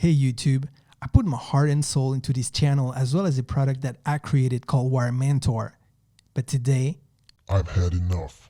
Hey YouTube, I put my heart and soul into this channel as well as a product that I created called Wire Mentor. But today, I've had enough.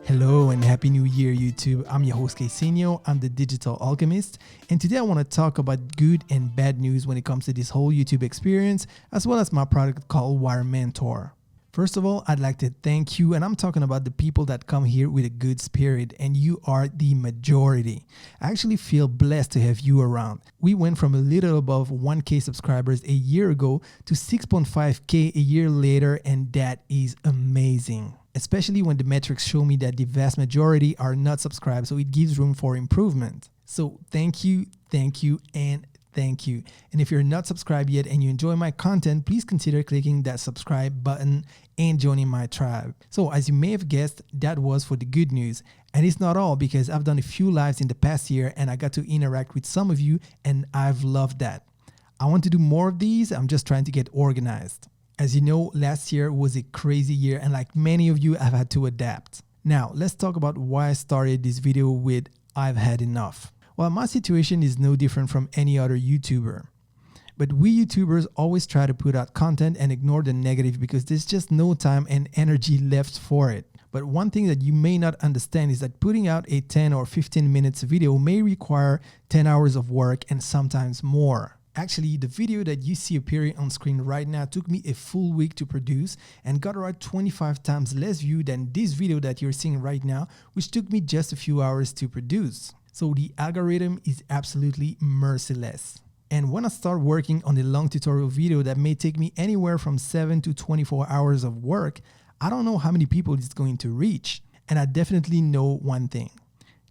hello and happy new year YouTube. I'm your host Casino, I'm the digital alchemist, and today I want to talk about good and bad news when it comes to this whole YouTube experience as well as my product called Wire Mentor. First of all, I'd like to thank you, and I'm talking about the people that come here with a good spirit, and you are the majority. I actually feel blessed to have you around. We went from a little above 1K subscribers a year ago to 6.5K a year later, and that is amazing. Especially when the metrics show me that the vast majority are not subscribed, so it gives room for improvement. So thank you, and thank you. And if you're not subscribed yet and you enjoy my content, please consider clicking that subscribe button and joining my tribe. So as you may have guessed, that was for the good news. And it's not all, because I've done a few lives in the past year and I got to interact with some of you, and I've loved that. I want to do more of these. I'm just trying to get organized. As you know, last year was a crazy year, and like many of you, I've had to adapt. Now, let's talk about why I started this video with I've had enough. Well, my situation is no different from any other YouTuber. But we YouTubers always try to put out content and ignore the negative because there's just no time and energy left for it. But one thing that you may not understand is that putting out a 10 or 15 minutes video may require 10 hours of work and sometimes more. Actually, the video that you see appearing on screen right now took me a full week to produce and got around 25 times less view than this video that you're seeing right now, which took me just a few hours to produce. So the algorithm is absolutely merciless. And when I start working on a long tutorial video that may take me anywhere from 7 to 24 hours of work, I don't know how many people it's going to reach. And I definitely know one thing.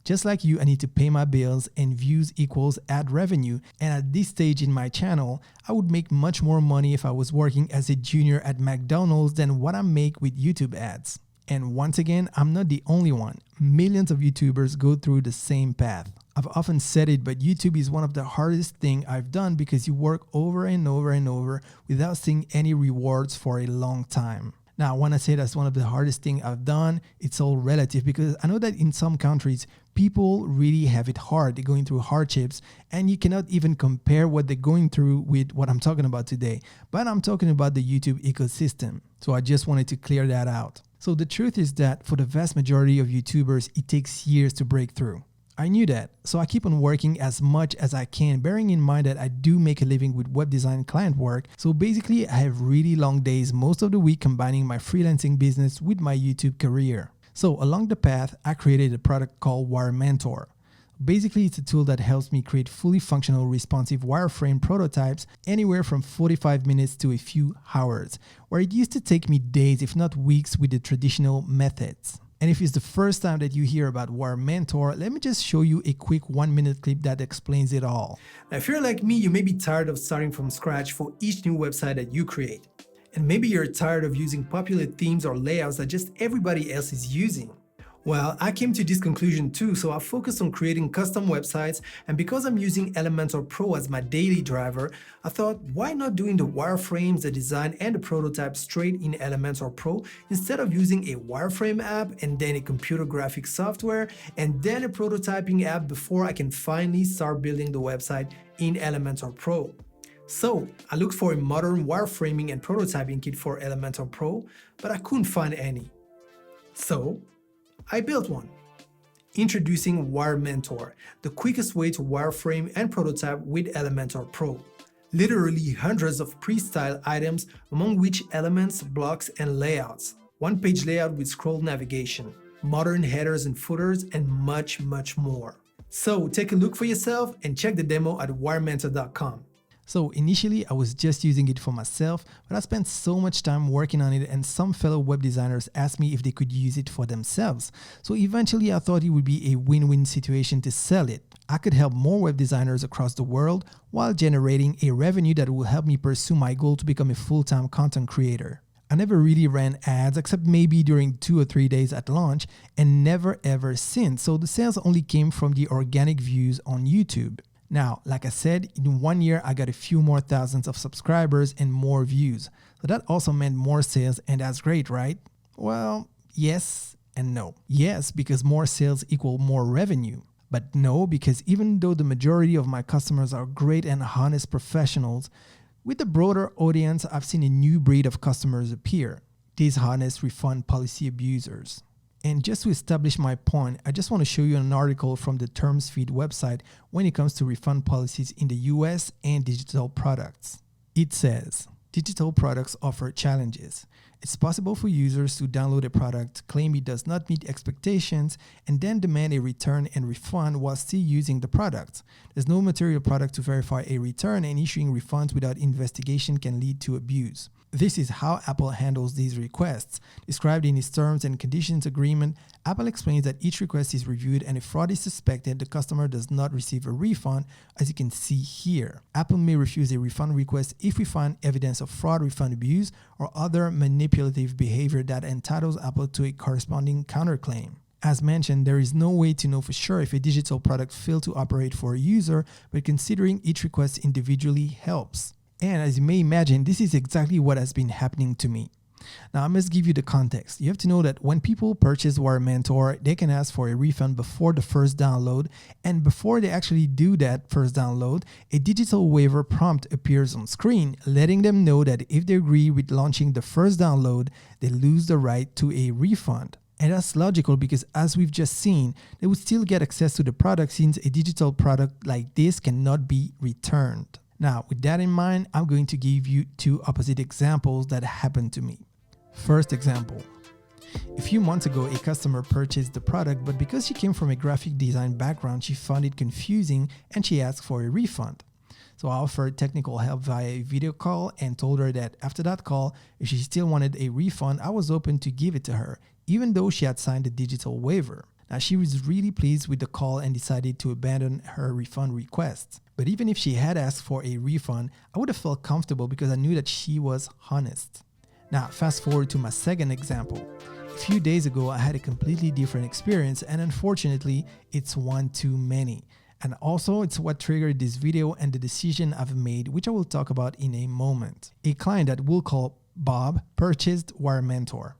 Just like you, I need to pay my bills, and views equals ad revenue. And at this stage in my channel, I would make much more money if I was working as a junior at McDonald's than what I make with YouTube ads. And once again, I'm not the only one. Millions of YouTubers go through the same path. I've often said it, but YouTube is one of the hardest things I've done because you work over and over and over without seeing any rewards for a long time. Now, when I say that's one of the hardest things I've done, it's all relative, because I know that in some countries, people really have it hard. They're going through hardships, and you cannot even compare what they're going through with what I'm talking about today. But I'm talking about the YouTube ecosystem. So I just wanted to clear that out. So the truth is that for the vast majority of YouTubers, it takes years to break through. I knew that, so I keep on working as much as I can, bearing in mind that I do make a living with web design client work. So basically, I have really long days most of the week, combining my freelancing business with my YouTube career. So along the path, I created a product called Wire Mentor. Basically, it's a tool that helps me create fully functional responsive wireframe prototypes anywhere from 45 minutes to a few hours, where it used to take me days if not weeks with the traditional methods. And if it's the first time that you hear about Wire Mentor, let me just show you a quick 1-minute clip that explains it all. Now, if you're like me, you may be tired of starting from scratch for each new website that you create. And maybe you're tired of using popular themes or layouts that just everybody else is using. Well, I came to this conclusion too, so I focused on creating custom websites, and because I'm using Elementor Pro as my daily driver, I thought, why not doing the wireframes, the design, and the prototype straight in Elementor Pro instead of using a wireframe app and then a computer graphics software and then a prototyping app before I can finally start building the website in Elementor Pro. So I looked for a modern wireframing and prototyping kit for Elementor Pro, but I couldn't find any. So I built one. Introducing Wire Mentor, the quickest way to wireframe and prototype with Elementor Pro. Literally hundreds of pre-styled items, among which elements, blocks, and layouts. One-page layout with scroll navigation, modern headers and footers, and much, much more. So take a look for yourself and check the demo at wirementor.com. So initially, I was just using it for myself, but I spent so much time working on it, and some fellow web designers asked me if they could use it for themselves. So eventually, I thought it would be a win-win situation to sell it. I could help more web designers across the world while generating a revenue that will help me pursue my goal to become a full-time content creator. I never really ran ads except maybe during 2 or 3 days at launch, and never ever since. So the sales only came from the organic views on YouTube. Now, like I said, in 1 year, I got a few more thousands of subscribers and more views. So that also meant more sales, and that's great, right? Well, yes and no. Yes, because more sales equal more revenue. But no, because even though the majority of my customers are great and honest professionals, with the broader audience, I've seen a new breed of customers appear, dishonest refund policy abusers. And just to establish my point, I just want to show you an article from the Terms Feed website when it comes to refund policies in the US and digital products. It says, digital products offer challenges. It's possible for users to download a product, claim it does not meet expectations, and then demand a return and refund while still using the product. There's no material product to verify a return, and issuing refunds without investigation can lead to abuse. This is how Apple handles these requests. Described in its terms and conditions agreement, Apple explains that each request is reviewed, and if fraud is suspected, the customer does not receive a refund, as you can see here. Apple may refuse a refund request if we find evidence of fraud, refund abuse, or other manipulative behavior that entitles Apple to a corresponding counterclaim. As mentioned, there is no way to know for sure if a digital product failed to operate for a user, but considering each request individually helps. And as you may imagine, this is exactly what has been happening to me. Now, I must give you the context. You have to know that when people purchase WireMentor, they can ask for a refund before the first download. And before they actually do that first download, a digital waiver prompt appears on screen, letting them know that if they agree with launching the first download, they lose the right to a refund. And that's logical because, as we've just seen, they would still get access to the product since a digital product like this cannot be returned. Now, with that in mind, I'm going to give you two opposite examples that happened to me. First example. A few months ago, a customer purchased the product, but because she came from a graphic design background, she found it confusing and she asked for a refund. So I offered technical help via a video call and told her that after that call, if she still wanted a refund, I was open to give it to her, even though she had signed a digital waiver. Now, she was really pleased with the call and decided to abandon her refund request. But even if she had asked for a refund, I would have felt comfortable because I knew that she was honest. Now, fast forward to my second example. A few days ago, I had a completely different experience, and unfortunately, it's one too many. And also, it's what triggered this video and the decision I've made, which I will talk about in a moment. A client that we'll call Bob purchased WireMentor.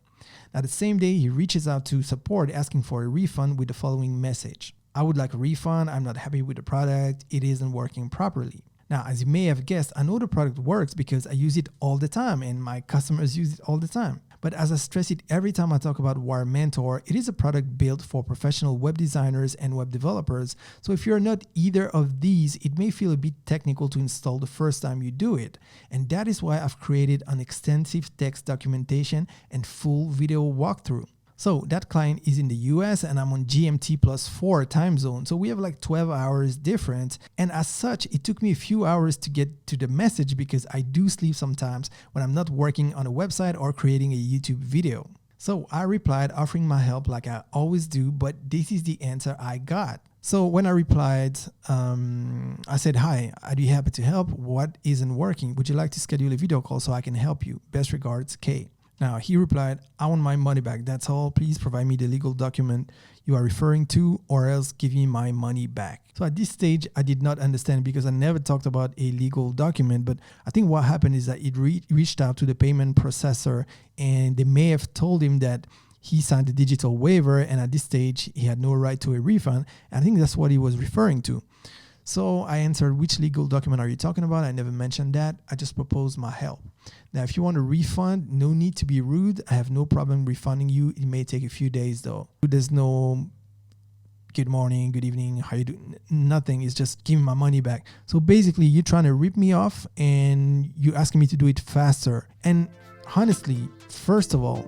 Now, the same day, he reaches out to support asking for a refund with the following message. I would like a refund. I'm not happy with the product. It isn't working properly. Now, as you may have guessed, I know the product works because I use it all the time and my customers use it all the time. But as I stress it every time I talk about WireMentor, it is a product built for professional web designers and web developers. So if you're not either of these, it may feel a bit technical to install the first time you do it. And that is why I've created an extensive text documentation and full video walkthrough. So that client is in the US and I'm on GMT +4 time zone. So we have like 12 hours difference. And as such, it took me a few hours to get to the message because I do sleep sometimes when I'm not working on a website or creating a YouTube video. So I replied offering my help like I always do, but this is the answer I got. So when I replied, I said, "Hi, I'd be happy to help. What isn't working? Would you like to schedule a video call so I can help you? Best regards, Kay." Now, he replied, "I want my money back. That's all. Please provide me the legal document you are referring to or else give me my money back." So at this stage, I did not understand because I never talked about a legal document. But I think what happened is that it reached out to the payment processor and they may have told him that he signed a digital waiver and at this stage, he had no right to a refund. And I think that's what he was referring to. So I answered, "Which legal document are you talking about?" I never mentioned that. I just proposed my help. Now, if you want a refund, no need to be rude. I have no problem refunding you. It may take a few days though. There's no good morning, good evening, how you doing? Nothing. It's just give me my money back. So basically, you're trying to rip me off and you're asking me to do it faster. And honestly, first of all,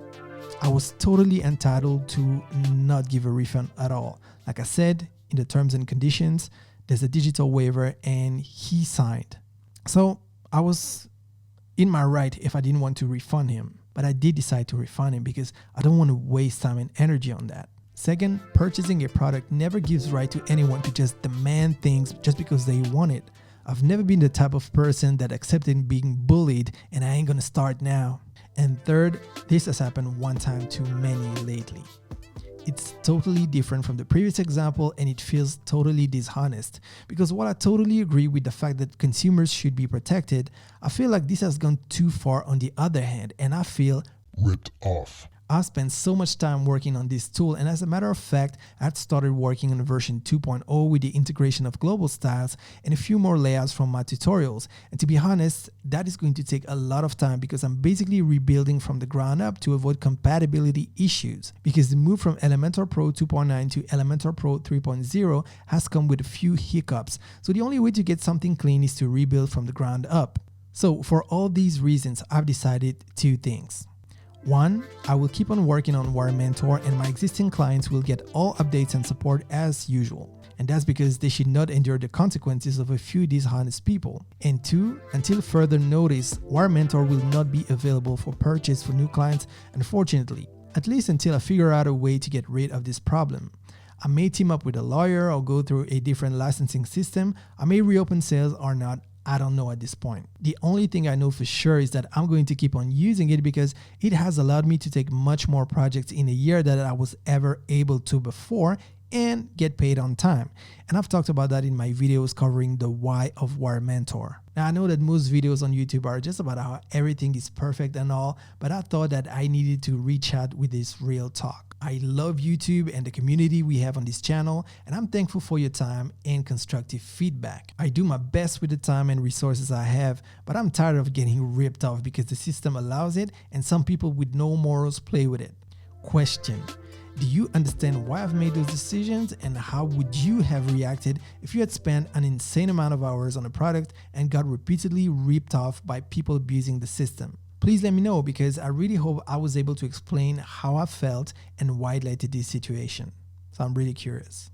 I was totally entitled to not give a refund at all. Like I said, in the terms and conditions, there's a digital waiver and he signed. So I was in my right if I didn't want to refund him, but I did decide to refund him because I don't want to waste time and energy on that. Second, purchasing a product never gives right to anyone to just demand things just because they want it. I've never been the type of person that accepted being bullied and I ain't gonna start now. And third, this has happened one time too many lately. It's totally different from the previous example and it feels totally dishonest because while I totally agree with the fact that consumers should be protected, I feel like this has gone too far on the other hand and I feel Ripped off. I spent so much time working on this tool, and as a matter of fact, I had started working on version 2.0 with the integration of global styles and a few more layouts from my tutorials. And to be honest, that is going to take a lot of time because I'm basically rebuilding from the ground up to avoid compatibility issues. Because the move from Elementor Pro 2.9 to Elementor Pro 3.0 has come with a few hiccups. So the only way to get something clean is to rebuild from the ground up. So for all these reasons, I've decided two things. One, I will keep on working on WireMentor and my existing clients will get all updates and support as usual. And that's because they should not endure the consequences of a few dishonest people. And two, until further notice, WireMentor will not be available for purchase for new clients, unfortunately, at least until I figure out a way to get rid of this problem. I may team up with a lawyer or go through a different licensing system. I may reopen sales or not. I don't know at this point. The only thing I know for sure is that I'm going to keep on using it because it has allowed me to take much more projects in a year than I was ever able to before and get paid on time. And I've talked about that in my videos covering the why of WireMentor. Now I know that most videos on YouTube are just about how everything is perfect and all, but I thought that I needed to reach out with this real talk. I love YouTube and the community we have on this channel, and I'm thankful for your time and constructive feedback. I do my best with the time and resources I have, but I'm tired of getting ripped off because the system allows it and some people with no morals play with it. Question: do you understand why I've made those decisions, and how would you have reacted if you had spent an insane amount of hours on a product and got repeatedly ripped off by people abusing the system? Please let me know because I really hope I was able to explain how I felt and why it led to this situation. So I'm really curious.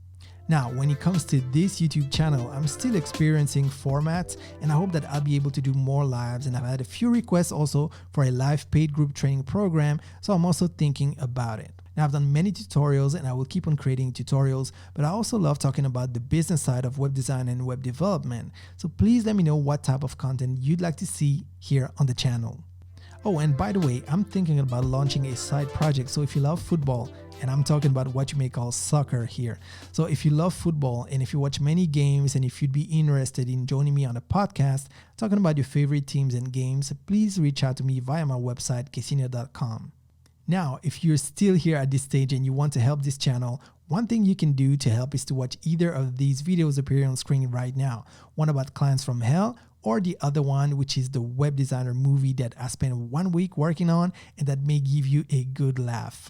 Now, when it comes to this YouTube channel, I'm still experiencing formats and I hope that I'll be able to do more lives, and I've had a few requests also for a live paid group training program, so I'm also thinking about it. Now, I've done many tutorials and I will keep on creating tutorials, but I also love talking about the business side of web design and web development. So please let me know what type of content you'd like to see here on the channel. Oh, and by the way, I'm thinking about launching a side project. So if you love football, and I'm talking about what you may call soccer here. So if you love football and if you watch many games and if you'd be interested in joining me on a podcast talking about your favorite teams and games, please reach out to me via my website, quesinio.com. Now, if you're still here at this stage and you want to help this channel, one thing you can do to help is to watch either of these videos appearing on screen right now. One about clients from hell, or the other one, which is the web designer movie that I spent 1 week working on and that may give you a good laugh.